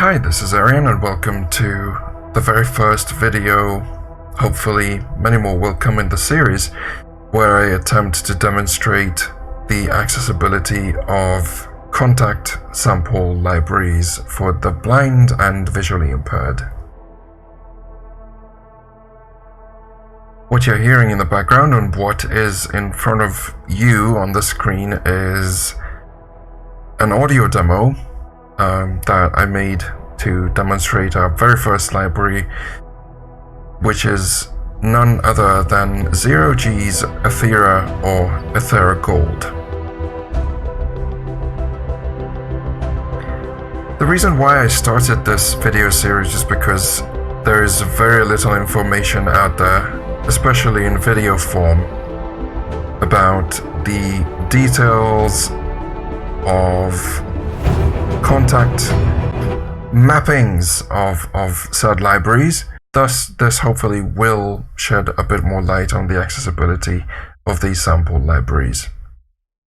Hi, this is Arian and welcome to the very first video, hopefully many more will come in the series, where I attempt to demonstrate the accessibility of contact sample libraries for the blind and visually impaired. What you're hearing in the background and what is in front of you on the screen is an audio demo that I made to demonstrate our very first library, which is none other than Zero-G's Ethera or Ethera Gold. The reason why I started this video series is because there is very little information out there, especially in video form, about the details of contact mappings of said libraries. Thus, this hopefully will shed a bit more light on the accessibility of these sample libraries.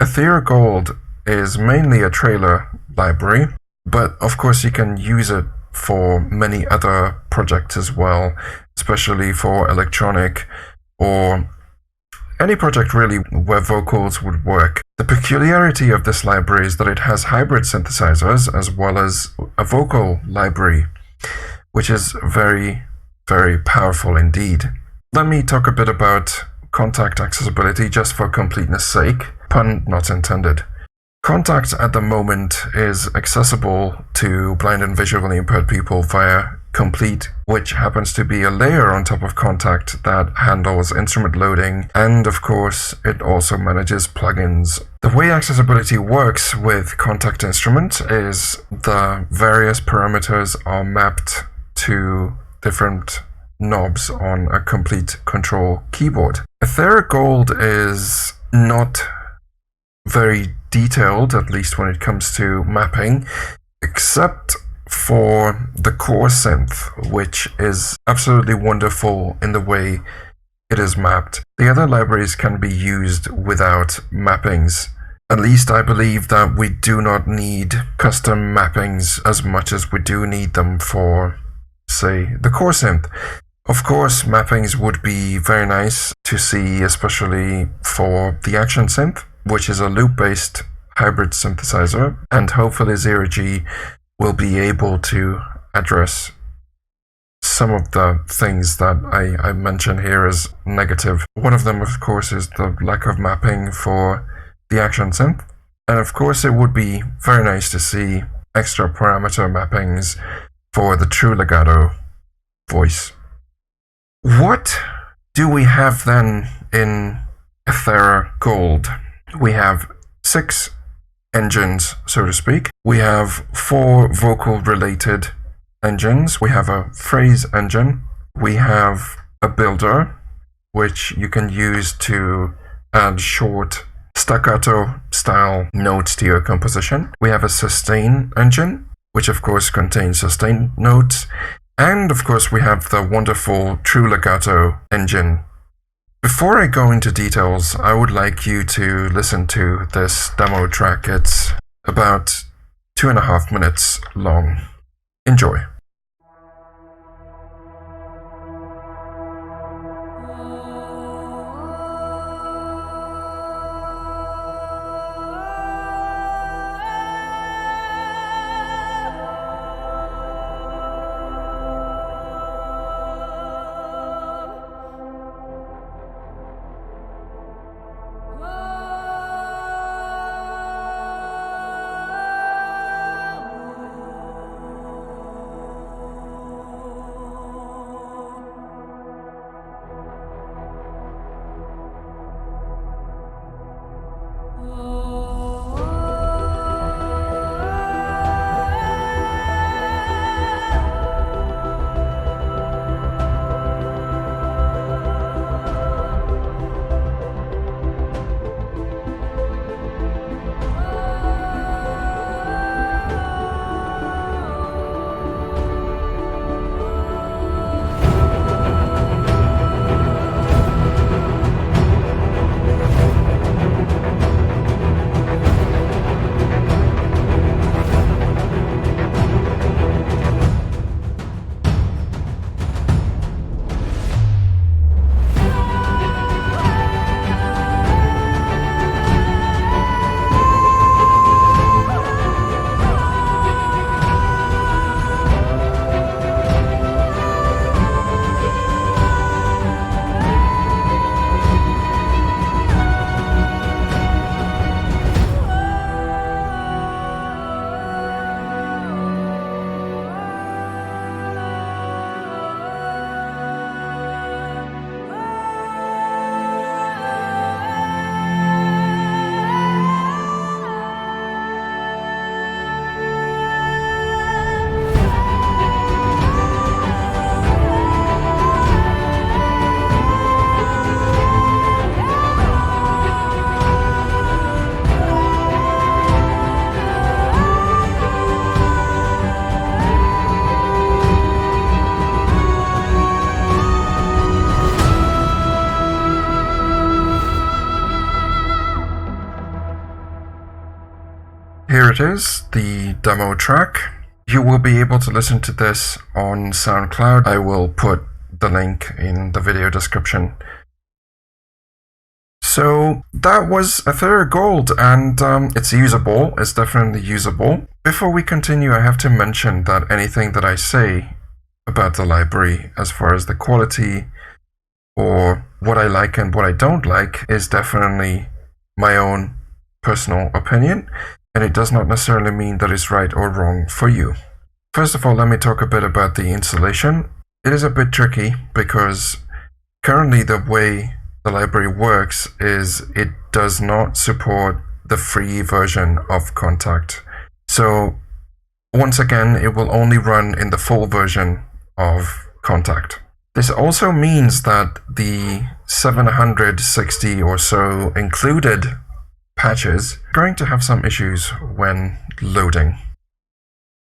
Ethera Gold is mainly a trailer library, but of course you can use it for many other projects as well, especially for electronic or any project really where vocals would work. The peculiarity of this library is that it has hybrid synthesizers as well as a vocal library, which is very, very powerful indeed. Let me talk a bit about contact accessibility just for completeness sake, pun not intended. Contact at the moment is accessible to blind and visually impaired people via Complete, which happens to be a layer on top of Contact that handles instrument loading, and of course it also manages plugins. The way accessibility works with Contact Instrument is the various parameters are mapped to different knobs on a Complete control keyboard. Ethera Gold is not very detailed, at least when it comes to mapping, except for the core synth, which is absolutely wonderful in the way it is mapped. The other libraries can be used without mappings. At least I believe that we do not need custom mappings as much as we do need them for, say, the core synth. Of course, mappings would be very nice to see, especially for the Action Synth, which is a loop-based hybrid synthesizer, and hopefully Zero-G will be able to address some of the things that I mention here as negative. One of them, of course, is the lack of mapping for the Action Synth, and of course it would be very nice to see extra parameter mappings for the true legato voice. What do we have then in Ethera Gold? We have 6 engines, so to speak. We have 4 vocal-related engines. We have a phrase engine. We have a builder, which you can use to add short staccato-style notes to your composition. We have a sustain engine, which of course contains sustain notes. And of course we have the wonderful true legato engine. Before I go into details, I would like you to listen to this demo track. It's about 2.5 minutes long. Enjoy. Here it is, the demo track. You will be able to listen to this on SoundCloud. I will put the link in the video description. So that was Ethera Gold, and it's usable. It's definitely usable. Before we continue, I have to mention that anything that I say about the library, as far as the quality or what I like and what I don't like, is definitely my own personal opinion, and it does not necessarily mean that it's right or wrong for you. First of all, let me talk a bit about the installation. It is a bit tricky because currently the way the library works is it does not support the free version of Contact. So once again, it will only run in the full version of Contact. This also means that the 760 or so included patches are going to have some issues when loading.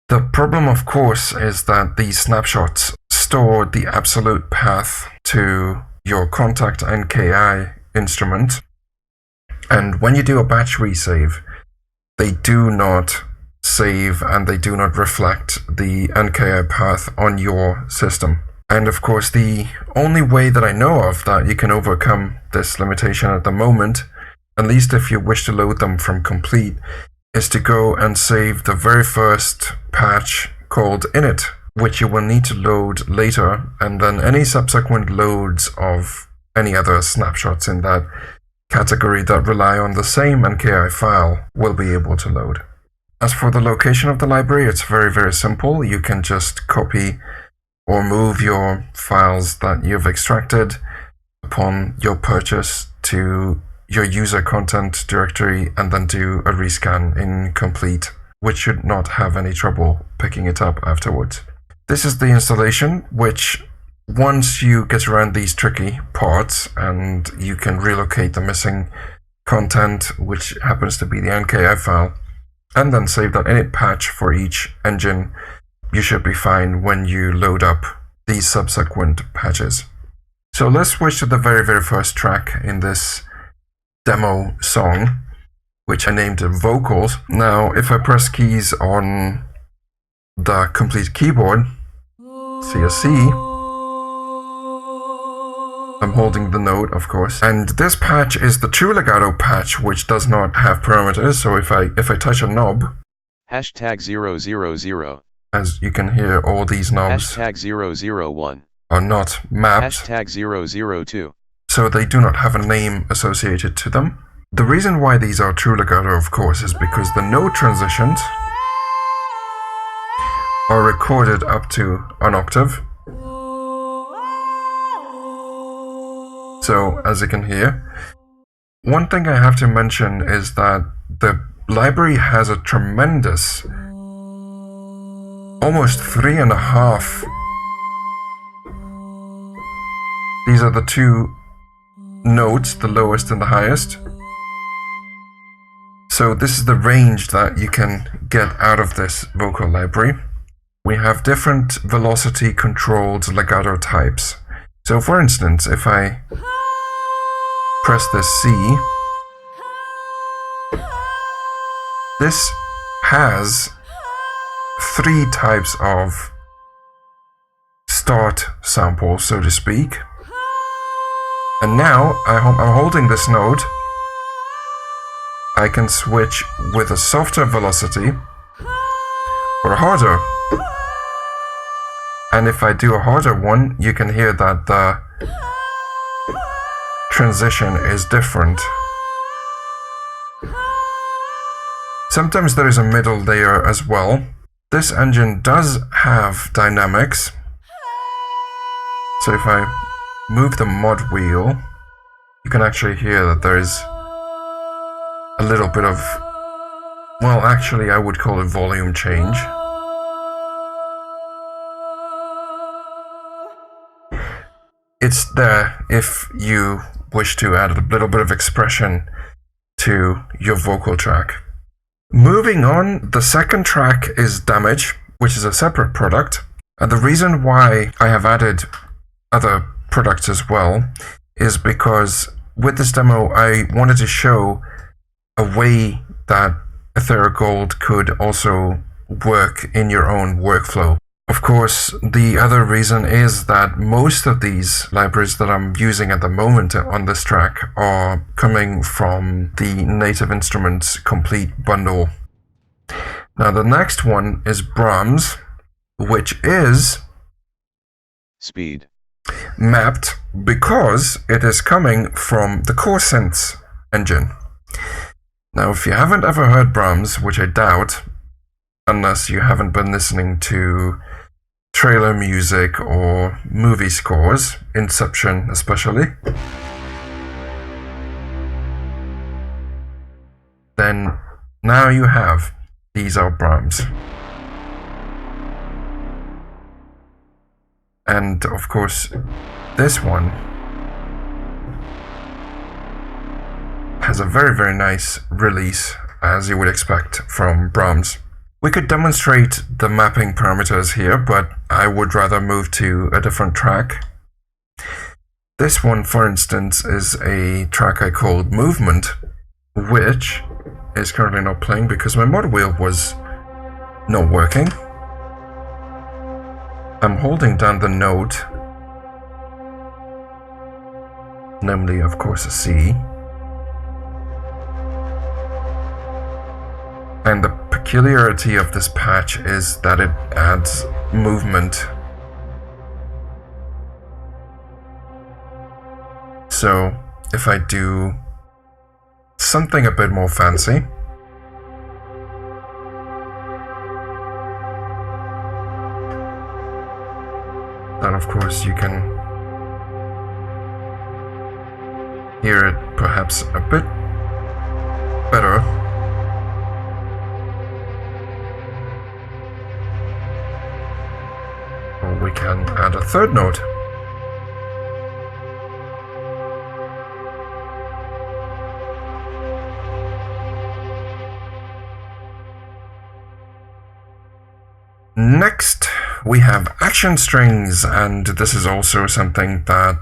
The problem, of course, is that these snapshots store the absolute path to your Contact NKI instrument, and when you do a batch resave, they do not save and they do not reflect the NKI path on your system. And of course, the only way that I know of that you can overcome this limitation at the moment, at least if you wish to load them from complete, is to go and save the very first patch called init, which you will need to load later, and then any subsequent loads of any other snapshots in that category that rely on the same NKI file will be able to load. As for the location of the library, it's very, very simple. You can just copy or move your files that you've extracted upon your purchase to your user content directory and then do a rescan in complete, which should not have any trouble picking it up afterwards. This is the installation, which once you get around these tricky parts and you can relocate the missing content, which happens to be the NKI file, and then save that init patch for each engine, you should be fine when you load up these subsequent patches. So let's switch to the very, very first track in this demo song, which I named Vocals. Now, if I press keys on the complete keyboard, see a C, I'm holding the note, of course, and this patch is the true legato patch, which does not have parameters. So if I touch a knob, #000, as you can hear, all these knobs #001 are not mapped, #002. so they do not have a name associated to them. The reason why these are true legato, of course, is because the note transitions are recorded up to an octave. So, as you can hear, one thing I have to mention is that the library has a tremendous, almost 3.5. These are the two notes, the lowest and the highest. So this is the range that you can get out of this vocal library. We have different velocity controlled legato types. So for instance, if I press this C, this has 3 types of start samples, so to speak. And now I'm holding this note. I can switch with a softer velocity or a harder. And if I do a harder one, you can hear that the transition is different. Sometimes there is a middle layer as well. This engine does have dynamics. So if I move the mod wheel, you can actually hear that there is a little bit of, well, actually I would call it volume change. It's there if you wish to add a little bit of expression to your vocal track. Moving on, the second track is Damage, which is a separate product. And the reason why I have added other products as well is because with this demo I wanted to show a way that Ethera Gold could also work in your own workflow. Of course, the other reason is that most of these libraries that I'm using at the moment on this track are coming from the Native Instruments Complete bundle. Now the next one is Brahms, which is speed, mapped because it is coming from the Core Synths engine. Now if you haven't ever heard Brahms, which I doubt, unless you haven't been listening to trailer music or movie scores, Inception especially, then now you have, these are Brahms. And of course, this one has a very, very nice release, as you would expect from Brahms. We could demonstrate the mapping parameters here, but I would rather move to a different track. This one, for instance, is a track I called Movement, which is currently not playing because my mod wheel was not working. I'm holding down the note, namely, of course, a C. And the peculiarity of this patch is that it adds movement. So if I do something a bit more fancy, then of course you can hear it perhaps a bit better. Or we can add a third note. Next, we have action strings, and this is also something that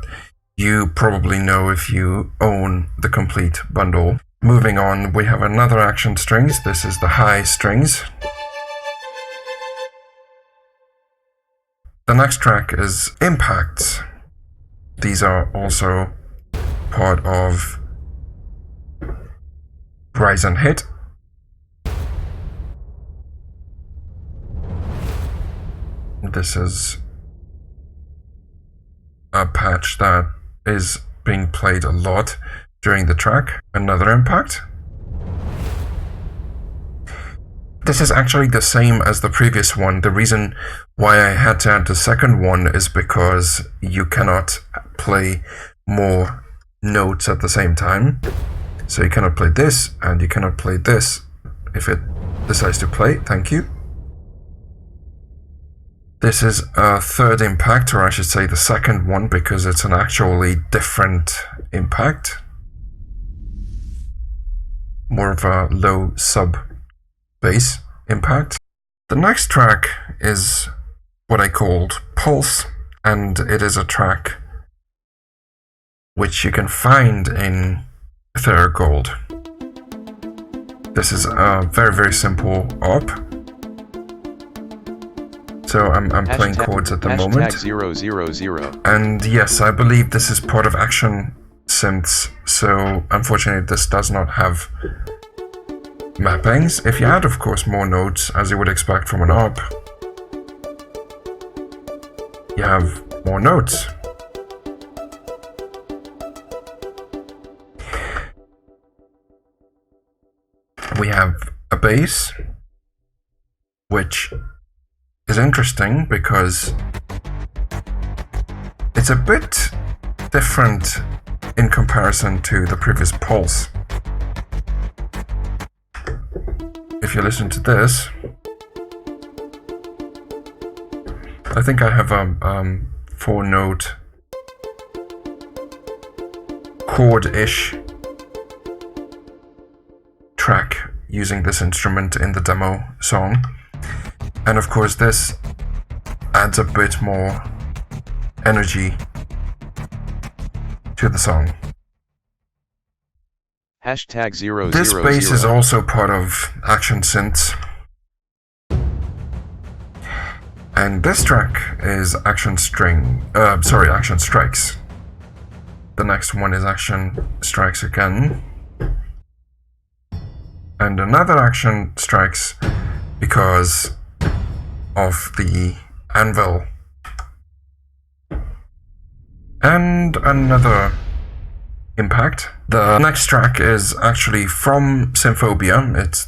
you probably know if you own the complete bundle. Moving on, we have another action strings. This is the high strings. The next track is impacts. These are also part of Rise and Hit. This is a patch that is being played a lot during the track. Another impact. This is actually the same as the previous one. The reason why I had to add the second one is because you cannot play more notes at the same time. So you cannot play this and you cannot play this if it decides to play. Thank you. This is a third impact, or I should say the second one, because it's an actually different impact. More of a low sub bass impact. The next track is what I called Pulse, and it is a track which you can find in Ethera Gold. This is a very, very simple op. So I'm playing chords at the moment. 000. And yes, I believe this is part of Action Synths, so unfortunately this does not have mappings. If you add, of course, more notes, as you would expect from an op, you have more notes. We have a bass, which is interesting because it's a bit different in comparison to the previous Pulse. If you listen to this, I think I have a 4-note chord-ish track using this instrument in the demo song. And of course this adds a bit more energy to the song. Hashtag 000. This bass is also part of Action Synths. And this track is Action Strikes. The next one is Action Strikes again. And another Action Strikes because of the anvil. And another impact. The next track is actually from Synthopia. It's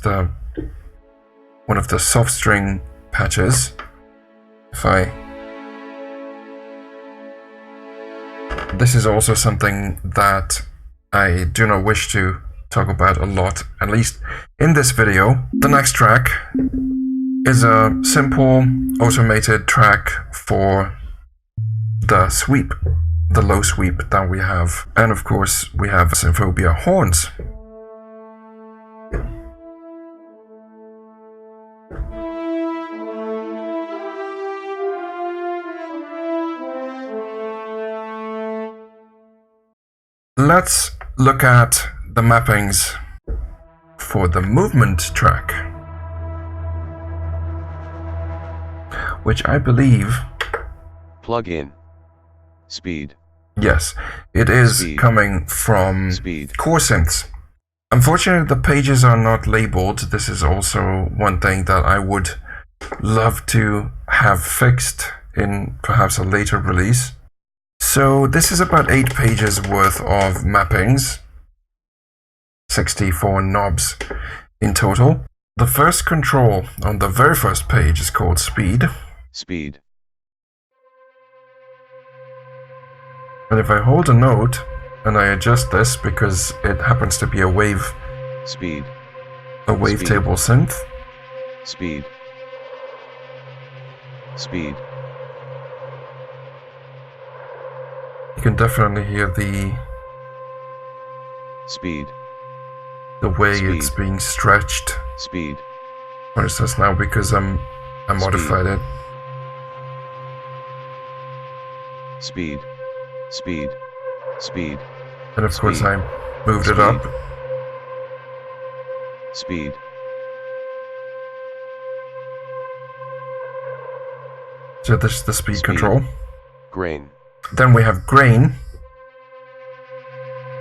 one of the soft string patches. This is also something that I do not wish to talk about a lot, at least in this video. The next track is a simple automated track for the sweep, the low sweep that we have. And of course we have Synthopia horns. Let's look at the mappings for the movement track, which I believe... Plug-in. Speed. Yes, it is Speed. Coming from Speed. Core Synths. Unfortunately, the pages are not labeled. This is also one thing that I would love to have fixed in perhaps a later release. So this is about 8 pages worth of mappings, 64 knobs in total. The first control on the very first page is called Speed. Speed. And if I hold a note and I adjust this because it happens to be a wave Speed. wavetable synth. Speed. Speed. You can definitely hear the Speed. way Speed. it's being stretched. Speed. For instance, now because I modified it. Speed. Speed. Speed. And of course Speed. I moved it Speed. up. Speed. So this is the speed Speed. control. Grain. Then we have grain.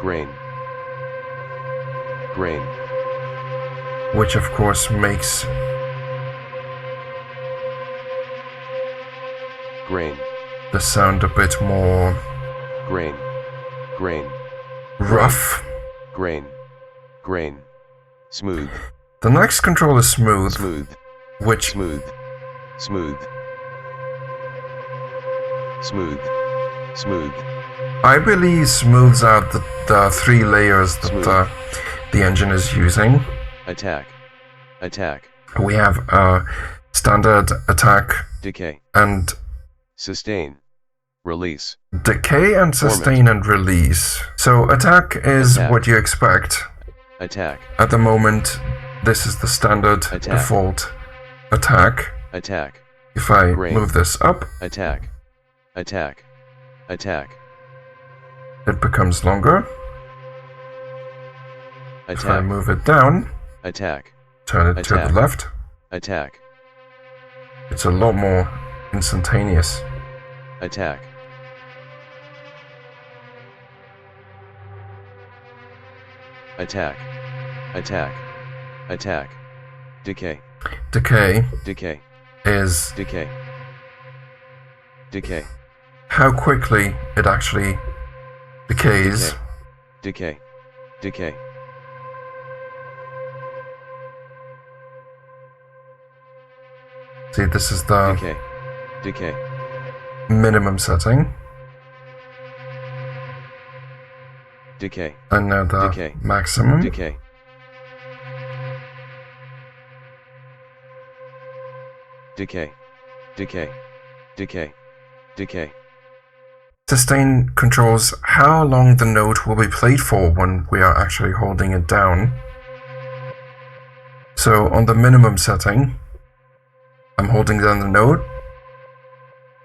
Grain. Grain. Which of course makes Grain. the sound a bit more Grain. Grain. rough. Grain. Grain. Smooth. The next control is smooth, Smooth. which Smooth. Smooth. Smooth. Smooth. I believe smooths out the 3 layers that Smooth. the engine is using. Attack. Attack. We have standard, attack, Decay. and Sustain. Release. decay, and sustain and release. So attack is Attack. what you expect. Attack. At the moment, this is the standard Attack. default attack. Attack. If I Grain. move this up, Attack. Attack. Attack. it becomes longer. If I Attack. move it down, Attack. turn it to Attack. the left, Attack. it's a lot more instantaneous. Attack. Attack. Attack. Attack. Decay. Decay Decay. is Decay. Decay. how quickly it actually decays. Decay. Decay. See, this is the Decay. Decay. minimum setting, Decay. and now the Decay. maximum. Decay. Decay. Decay. Decay. Decay. Sustain controls how long the note will be played for when we are actually holding it down. So on the minimum setting, I'm holding down the note.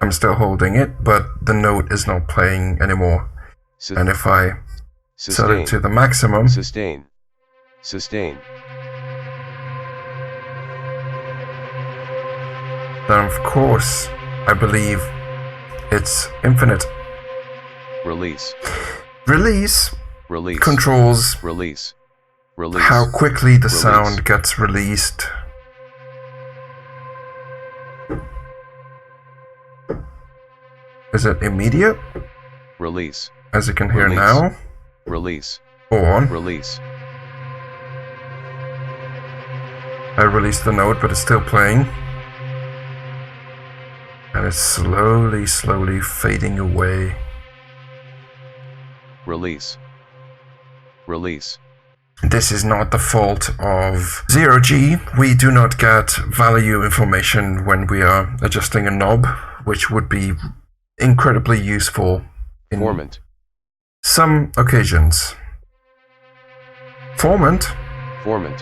I'm still holding it, but the note is not playing anymore. And if I set it to the maximum, Sustain. Sustain. Then of course, I believe it's infinite. Release. Release Release. controls Release. Release. how quickly the Release. sound gets released. Is it immediate, Release. as you can hear Release. now, Release. or Release. I released the note but it's still playing, and it's slowly fading away. Release. Release. This is not the fault of 0G. We do not get value information when we are adjusting a knob, which would be incredibly useful in Formant. some occasions. Formant Formant.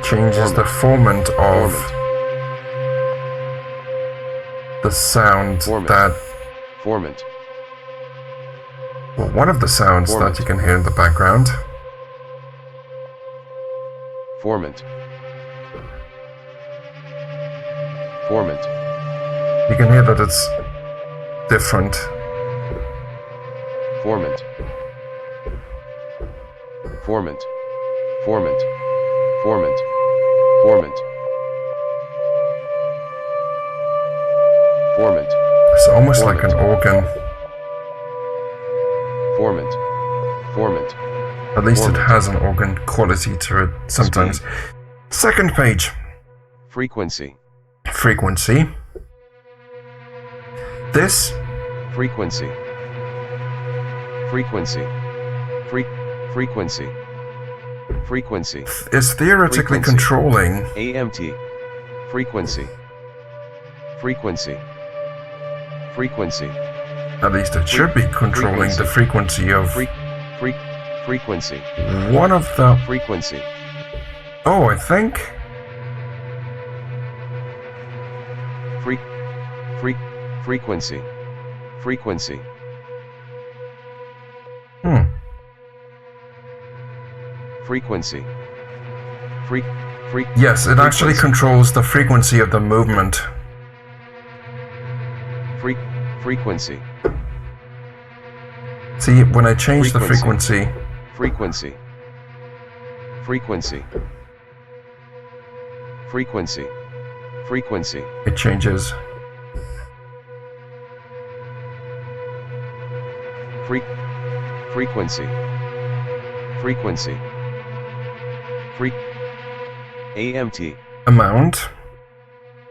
changes the formant of Formant. the sound Formant. that, Formant. well, one of the sounds Formant. that you can hear in the background. Formant. Formant. You can hear that it's different. Formant. Formant. Formant. Formant. Formant. Formant. It's almost like an organ. Formant. Formant. At least it Formant. has an organ quality to it sometimes. Second page. Frequency. Frequency. This Frequency. Frequency. Frequency. Frequency. is theoretically Frequency. controlling AMT. Frequency. Frequency. Frequency. at least it should be controlling the frequency of Frequency. one of the... Frequency. Oh, I think... Frequency. Frequency. Frequency. Yes, it actually controls the frequency of the movement. Frequency. See, when I change the frequency, Frequency. Frequency. Frequency. Frequency. it changes. Frequency. Frequency. AMT. Amount,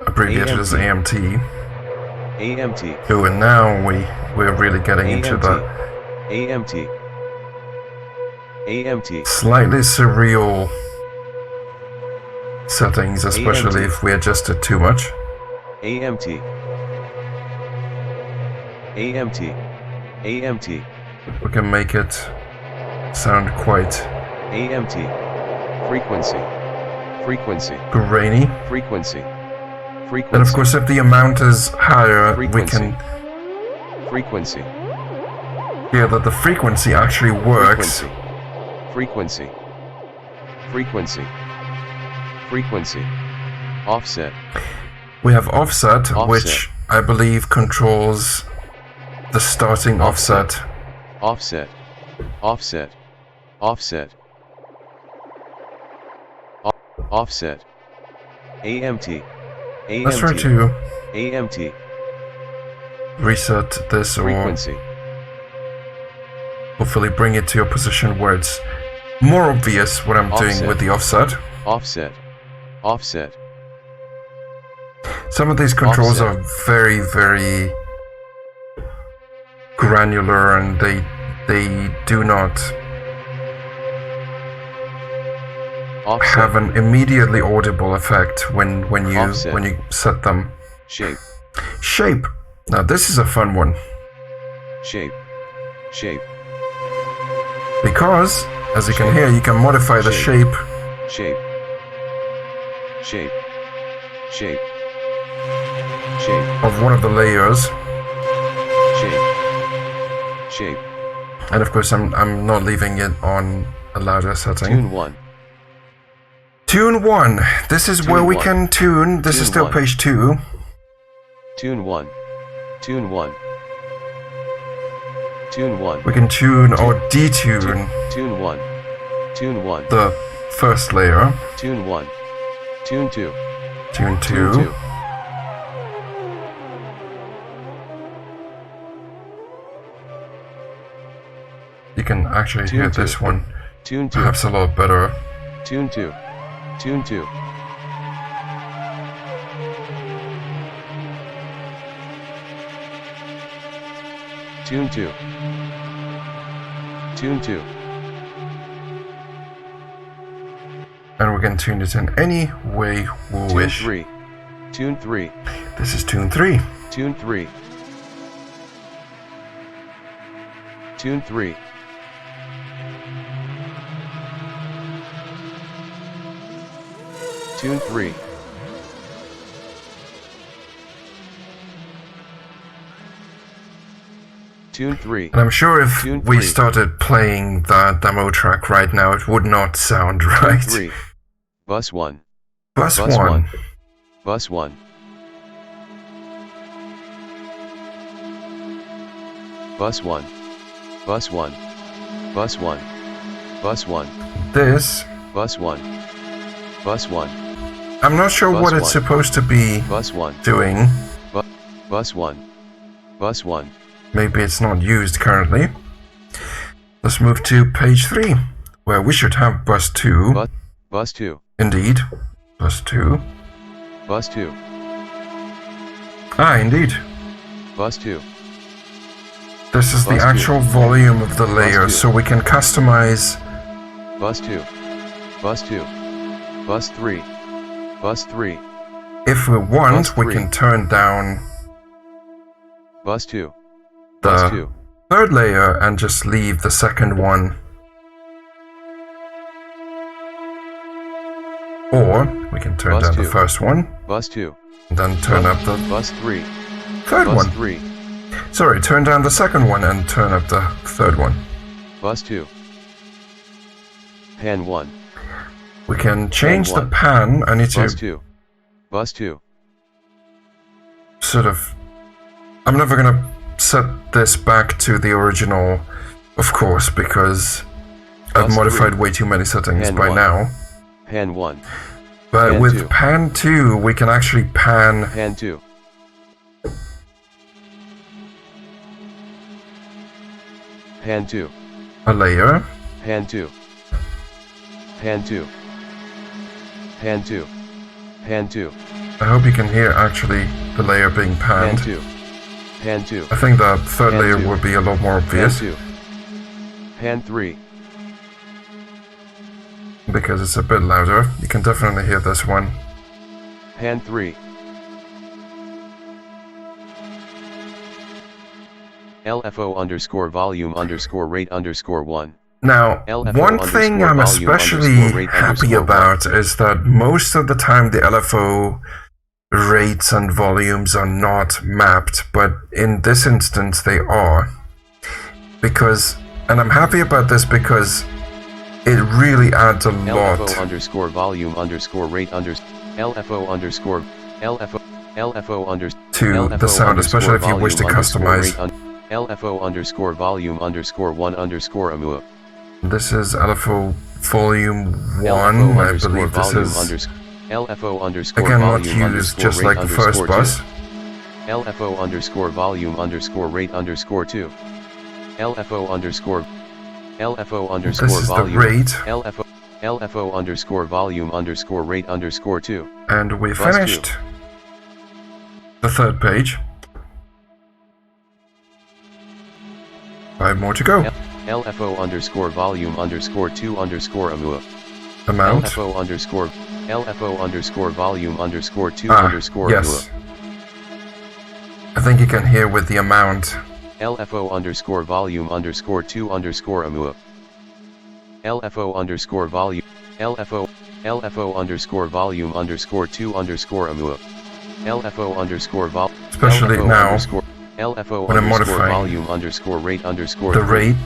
abbreviated as AMT. AMT. Oh, and now we're really getting into the AMT. AMT. slightly surreal settings, especially if we adjust it too much. AMT. AMT. AMT. We can make it sound quite AMT. Frequency. Frequency. grainy. Frequency. Frequency. And of course, if the amount is higher, we Frequency. can Frequency. hear that the frequency actually works. Frequency. Frequency. Frequency. Offset. We have offset, Offset. which I believe controls the starting offset. Offset. Offset. Offset. Offset. AMT. AMT. Let's try to AMT. reset this, or Frequency. hopefully bring it to a position where it's more obvious what I'm doing Offset. with the offset. Offset. Offset. Some of these controls Offset. are very granular, and they do not Offset. have an immediately audible effect when Offset. you set them. Shape. Shape. Now this is a fun one, Shape. Shape. because as you can hear, you can modify the shape Shape. Shape. Shape. Shape. of one of the layers. Shape. Shape. And of course, I'm not leaving it on a louder setting. Tune 1. Tune 1. This is Tune where we 1. can tune. This Tune is still 1. page 2. Tune 1. Tune 1. Tune 1. We can tune or detune Tune 1. Tune 1. the first layer. Tune 1. Tune 2. Tune 2. Tune 2. You can actually Tune hear 2. this one Tune 2. perhaps a lot better. Tune 2. Tune 2. Tune 2. Tune 2. And we can tune it in any way we Tune wish. 3. Tune 3. This is tune 3. Tune 3. Tune 3. Tune 3. Tune 3. And I'm sure if Tune we 3. started playing that demo track right now, it would not sound right. Tune 3. Bus 1. Bus Bus 1. 1. Bus 1. Bus 1. Bus 1. Bus 1. Bus 1. This, Bus 1. Bus 1. I'm not sure Bus what it's 1. supposed to be Bus 1. doing. Bus 1. Bus 1. Maybe it's not used currently. Let's move to page 3, where we should have bus 2. Bus 2. Indeed. Bus 2. Bus 2. Ah, indeed. Bus 2. This is the Bus 2. actual volume of the layer, 2. so we can customize. Bus 2. Bus 2. Bus 3. Bus 3. If we want, Bus we 3. can turn down Bus 2. Bus the 2. third layer and just leave the second one. Or we can turn Bus down 2. the first one Bus 2. and then turn up the Bus 3. third Bus one. 3. Sorry, turn down the second one and turn up the third one. Bus 2. Pan 1. We can change the 1. pan. I need Bus to 2. Bus 2. sort of... I'm never gonna set this back to the original, of course, because I've Bus modified 3. way too many settings Pan by 1. now. Pan 1. But Pan with 2. pan 2, we can actually pan Pan 2. Pan 2. a layer. Pan 2. Pan 2. Pan 2. Pan 2. I hope you can hear actually the layer being Pan panned. 2. Pan 2. I think the third Pan layer 2. would be a lot more Pan obvious 2. Pan 3. because it's a bit louder. You can definitely hear this one. Pan 3. LFO underscore volume underscore rate underscore 1. Now, LFO one thing underscore I'm volume especially underscore rate happy underscore about is that most of the time the LFO rates and volumes are not mapped, but in this instance they are. Because, and I'm happy about this because it really adds a lot LFO underscore volume underscore rate LFO underscore LFO underscore to the sound, especially if you wish to customize. LFO underscore volume underscore 1 underscore AMUA. This is LFO volume 1, LFO I underscore believe this volume is, LFO underscore again, not volume used underscore just rate like the first underscore bus. 2. LFO underscore volume underscore rate underscore 2. LFO underscore This is the volume rate, LFO underscore volume underscore rate underscore 2. and we Bus finished the third page. 5 more to go. LFO underscore volume underscore 2 underscore AMUA. Amount. LFO underscore volume underscore 2 Ah, underscore yes. AMUA. I think you can hear with the amount. LFO underscore volume underscore 2 underscore AMUA. LFO underscore volume LFO underscore volume underscore 2 underscore AMUA. LFO underscore vol Especially LFO now, underscore LFO when I'm underscore modifying volume underscore rate underscore the 3. rate.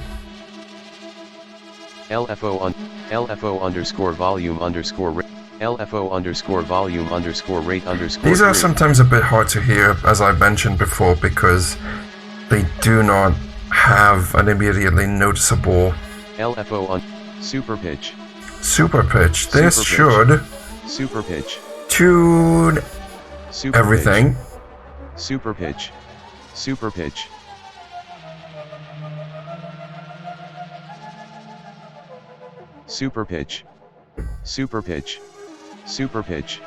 LFO underscore volume underscore rate. LFO underscore volume underscore rate underscore. These are 3. sometimes a bit hard to hear, as I mentioned before, because they do not have an immediately noticeable LFO on super pitch. super pitch. This Super pitch. should Super pitch. tune Super everything. Pitch. Super pitch. Super pitch. Super pitch. Super pitch. Super pitch.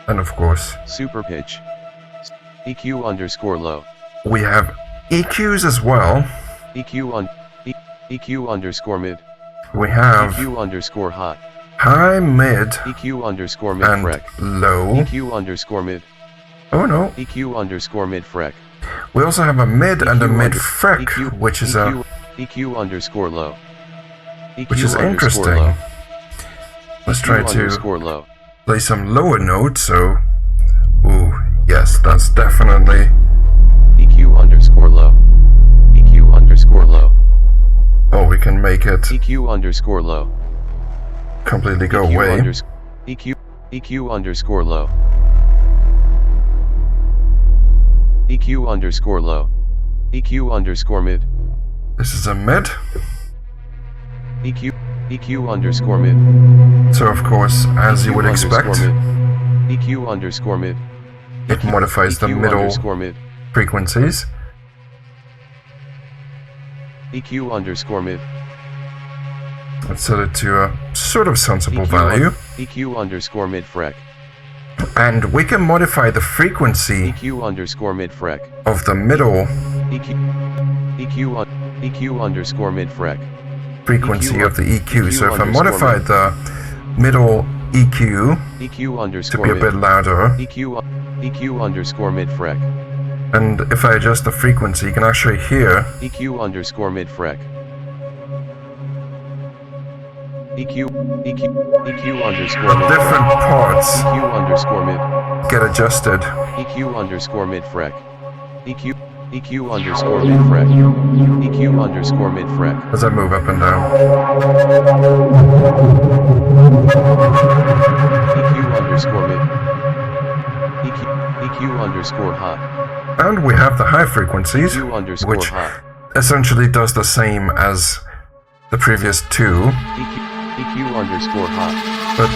And of course, Super pitch. EQ underscore low. we have EQs as well. EQ on EQ underscore mid. We have EQ underscore high. high, mid, EQ underscore mid and frec. low. EQ underscore mid. Oh no. EQ underscore mid frec. We also have a mid and a EQ mid under- frec, EQ which is EQ, EQ underscore low. EQ which is underscore interesting. low. Let's EQ try to underscore low. play some lower notes. So, ooh, yes, that's definitely. EQ underscore low. EQ underscore low. Oh, we can make it EQ underscore low. completely go EQ away. EQ underscore low. EQ underscore low. EQ underscore mid. This is a mid. EQ underscore mid. So of course, as you EQ would expect, underscore mid. EQ underscore mid. it modifies the EQ middle underscore mid. frequencies. EQ underscore mid. Let's set it to a sort of sensible EQ value. EQ underscore mid frec. And we can modify the frequency EQ underscore mid frec. of the middle EQ underscore mid frec. frequency of the EQ. So if I underscore modify mid. the middle EQ EQ to underscore be a mid. bit louder, EQ underscore mid frec. and if I adjust the frequency, you can actually hear EQ underscore mid frec. EQ underscore mid. different parts EQ underscore mid. get adjusted. EQ underscore mid frec. EQ underscore mid frec. EQ underscore mid frec. As I move up and down. EQ underscore mid. EQ underscore high. And we have the high frequencies, EQ underscore which high. essentially does the same as the previous two, EQ underscore high. but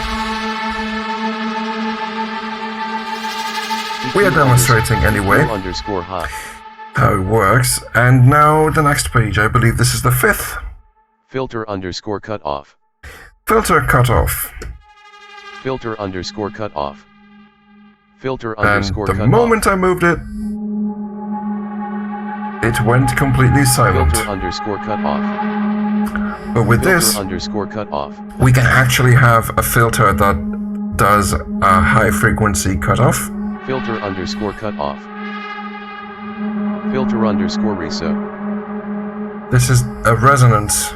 we are demonstrating anyway EQ underscore high. how it works. And now the next page, I believe this is the 5th. Filter underscore cut off. Filter cutoff. Filter underscore cut off. Filter And underscore the cut moment I moved it, it went completely off. silent. Filter underscore cut off. But with Filter this, underscore cut off. we can actually have a filter that does a high frequency cutoff. Filter underscore cut off. Filter underscore reso. This is a resonance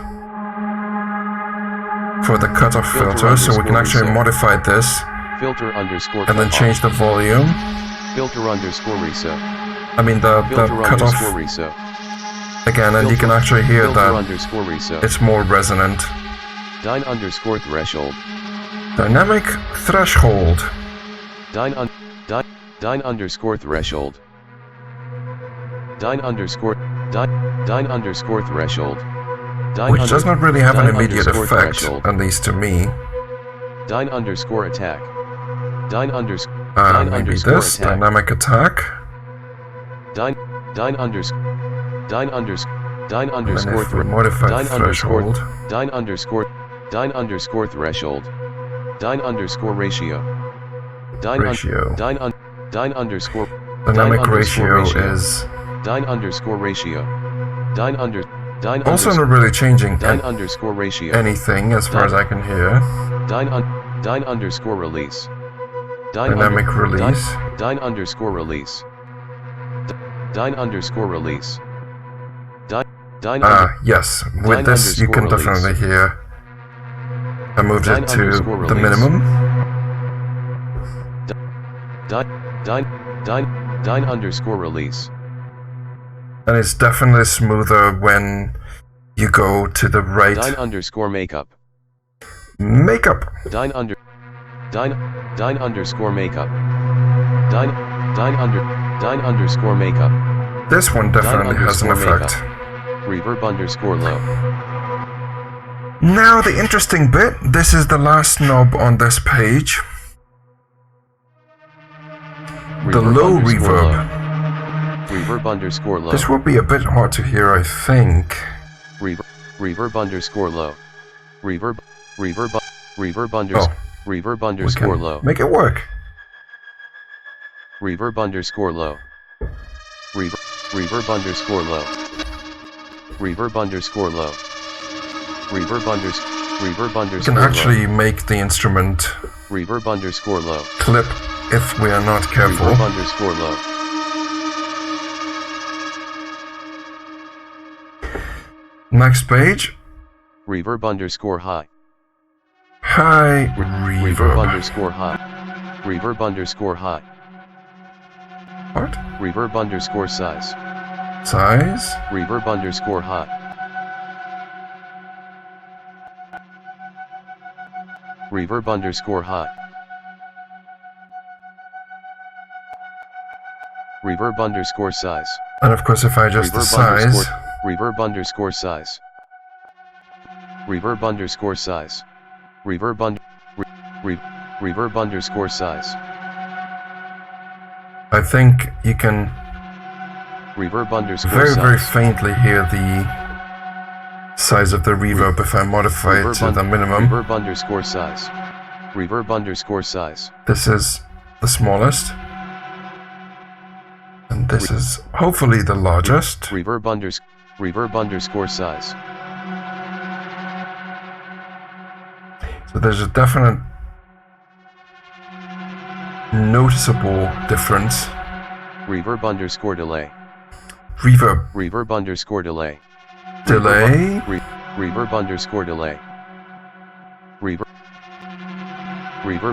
for the cutoff Filter filter, so we can underscore actually reset. modify this Filter underscore and then cut change the volume. off. Filter underscore reso. I mean the Filter cutoff underscore reso. again, and you can actually hear Filter that underscore reso. it's more resonant. Dyne underscore threshold. Dynamic threshold, Dyne underscore threshold. Dyne underscore threshold. which does not really have an Dyne immediate underscore effect, threshold. at least to me. Dyne underscore attack. Dyne underscore Maybe underscore this, attack. dynamic attack. Dyne underscore And if we modify Dyne threshold, Dyne underscore threshold. Dyne underscore ratio. ratio. Dyne underscore Dynamic underscore ratio is Dyne underscore ratio. Dyne also not really changing Dyne underscore ratio. anything as far as I can hear. Dyne underscore release. Dynamic release. Dyne underscore release. Dyne underscore release. Dyne Yes, Dyne with this you can underscore release. definitely hear. I moved Dyne it to underscore the release. minimum. Dyne underscore release. And it's definitely smoother when you go to the right. Dine underscore makeup. Makeup. Dine underscore makeup. Dine underscore makeup. This one definitely has an effect. Reverb underscore low. Now the interesting bit, this is the last knob on this page. The low reverb. Reverb underscore low. This will be a bit hard to hear, I think. Reverb underscore low. Reverb underscore low. Make it work. Reverb underscore low. Reverb underscore low. Reverb underscore low. Reverb underscore You can actually make the instrument reverb underscore low. clip if we are not careful. Reverb underscore low. Next page. Reverb underscore high. High Reverb reverb. underscore high. Reverb underscore high. What? Reverb underscore size. Size. Reverb underscore high. Reverb underscore high. Reverb underscore size. And of course, if I adjust the size, Reverb underscore size. Reverb underscore size. Reverb underscore size. I think you can Reverb underscore very size. faintly hear the size of the reverb if I modify it to the minimum. Reverb underscore size. Reverb underscore size. This is the smallest. And this is hopefully the largest. Reverb underscore size. So there's a definite noticeable difference. Reverb underscore delay. Reverb Reverb underscore delay. delay. Reverb underscore delay. Reverb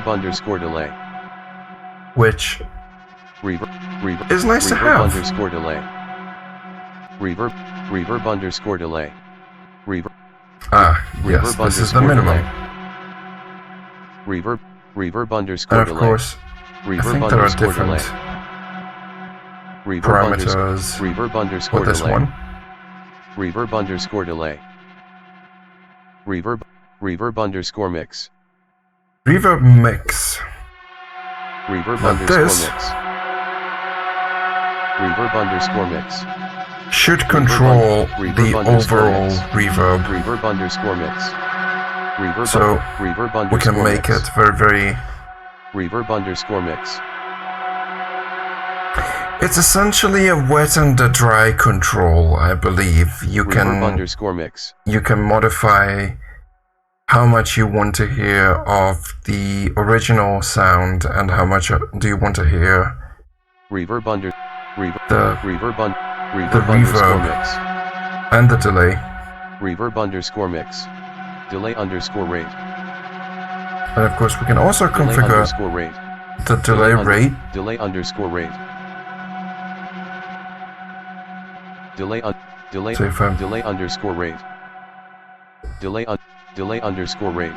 underscore delay. Which Reverb is nice to have. underscore delay. Reverb underscore delay. Reverb Yes, this is the minimum. Reverb underscore And of delay. course, I Reverb think there are underscore different delay. parameters Reverb underscore for this delay. one. Reverb underscore delay. Reverb underscore mix. Reverb mix. Reverb Now underscore this mix. Reverb underscore mix. should control reverb the underscore overall mix. reverb, Reverb underscore mix. so Reverb we can underscore make mix. it very. Reverb underscore mix. It's essentially a wet and a dry control, I believe. You Reverb can underscore mix. modify how much you want to hear of the original sound and how much do you want to hear Reverb under. Reverb. the Reverb underscore reverb. mix. and the delay. Reverb underscore mix. Delay underscore rate. And of course we can also Delay configure underscore rate. the delay rate. Delay underscore rate. Delay So if I'm delay underscore rate. Delay underscore rate.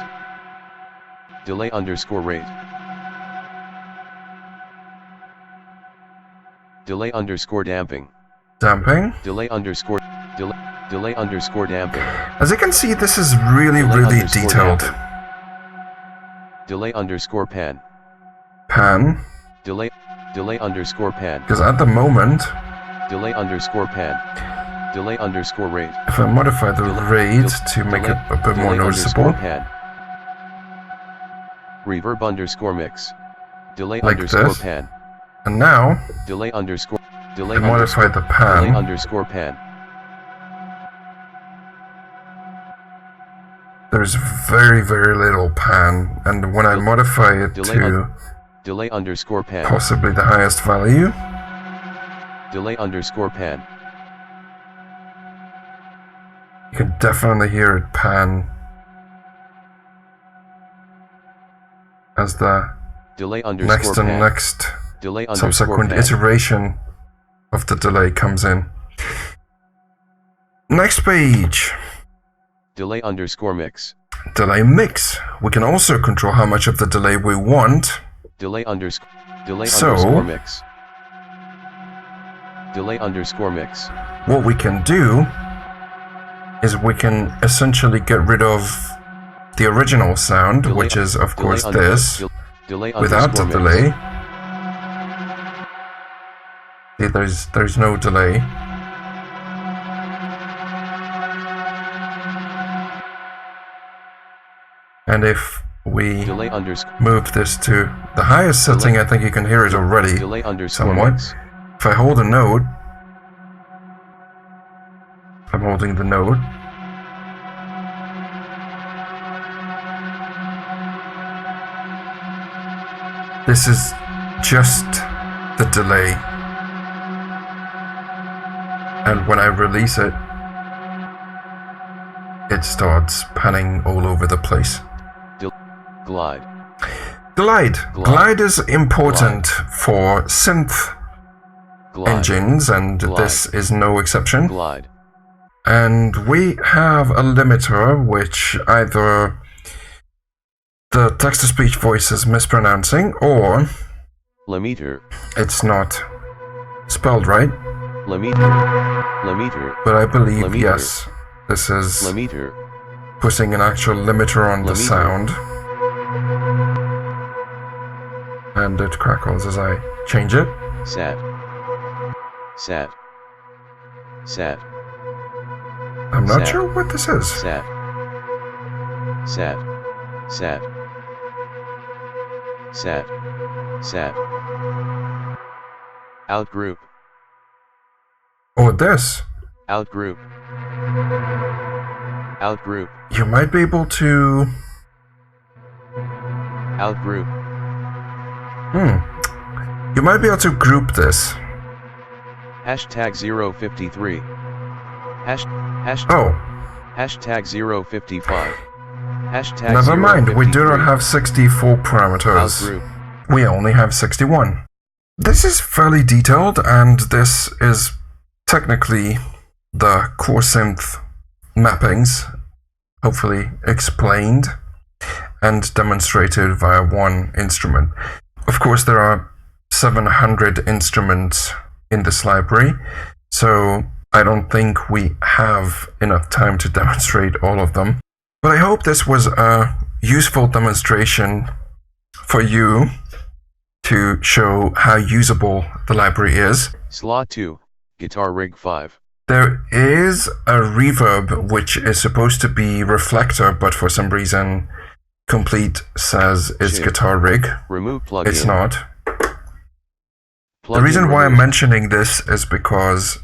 Delay underscore rate. Delay underscore damping. damping, Delay underscore damping. as you can see, this is really underscore detailed. damping. Delay underscore pan. Pan, Delay underscore pan. because at the moment, Delay underscore pan. Delay underscore rate. if I modify the rate to make it a bit more Delay noticeable, underscore pan. Reverb underscore mix. Delay Like underscore this. pan. and now Delay underscore. Delay I modify underscore. the Delay pan, underscore pan. there's very little pan, and when I modify it Delay to Delay underscore pan. possibly the highest value, Delay underscore pan. you can definitely hear it pan as the Delay underscore next pan. and next Delay underscore subsequent pan. iteration of the delay comes in. Next page. Delay underscore mix. Delay mix. We can also control how much of the delay we want. Delay underscore So, mix. Delay underscore mix. what we can do is we can essentially get rid of the original sound, Delay, which is of course under, this, delay without the mix. delay. See, there's no delay. And if we Delay move this to the highest setting, I think you can hear it already delay underscore somewhat. mix. If I hold a note, I'm holding the note. This is just the delay. And when I release it, it starts panning all over the place. Glide. Glide. Glide is important for synth engines, and this is no exception. Glide. And we have a limiter which either the text-to-speech voice is mispronouncing or Limiter. it's not spelled right. Limiter. But I believe, Limiter. yes, this is Limiter. putting an actual limiter on the Limiter. sound. And it crackles as I change it. Sad. Sad. Sad. I'm not Sad. sure what this is. Sad. Sad. Sad. Sad. Sad. Outgroup. Or this. Outgroup. Outgroup. You might be able to... Outgroup. You might be able to group this. Hashtag 053. Oh, Hashtag 055. Hashtag never mind. We do 053. not have 64 parameters. Outgroup. We only have 61. This is fairly detailed, and this is technically the core synth mappings, hopefully explained and demonstrated via one instrument. Of course, there are 700 instruments in this library, so I don't think we have enough time to demonstrate all of them. But I hope this was a useful demonstration for you to show how usable the library is. Slot 2. Guitar rig 5. There is a reverb which is supposed to be reflector, but for some reason Complete says it's Shit. guitar rig. Remove plugin. It's not. Plugin The reason why I'm removed. mentioning this is because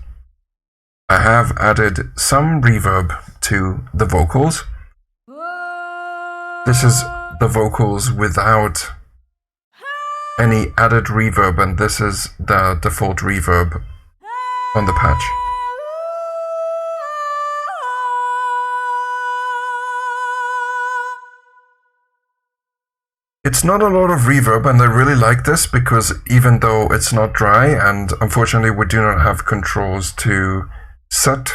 I have added some reverb to the vocals. This is the vocals without any added reverb, and this is the default reverb on the patch. It's not a lot of reverb, and I really like this because even though it's not dry, and unfortunately we do not have controls to set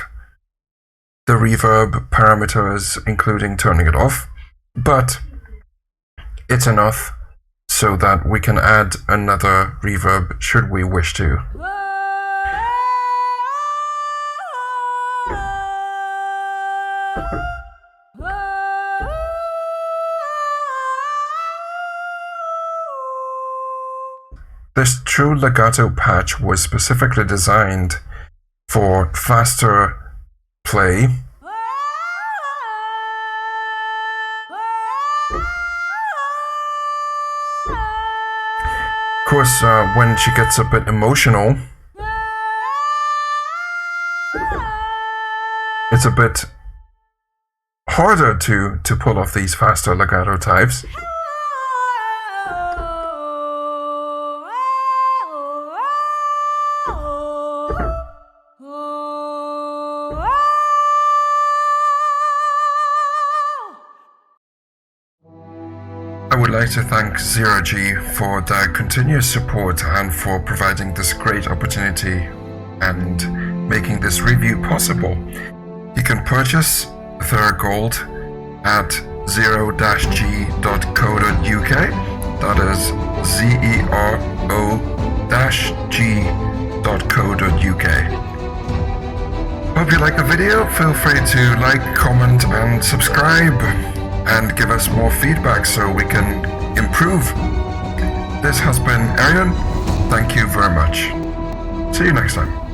the reverb parameters, including turning it off, but it's enough so that we can add another reverb should we wish to. This true legato patch was specifically designed for faster play. Of course, when she gets a bit emotional, it's a bit harder to pull off these faster legato types. I would like to thank Zero G for their continuous support and for providing this great opportunity and making this review possible. You can purchase Ethera Gold at 0-g.co.uk. That is zero-g.co.uk. Hope you like the video. Feel free to like, comment, and subscribe, and give us more feedback so we can improve. This has been Arian. Thank you very much. See you next time.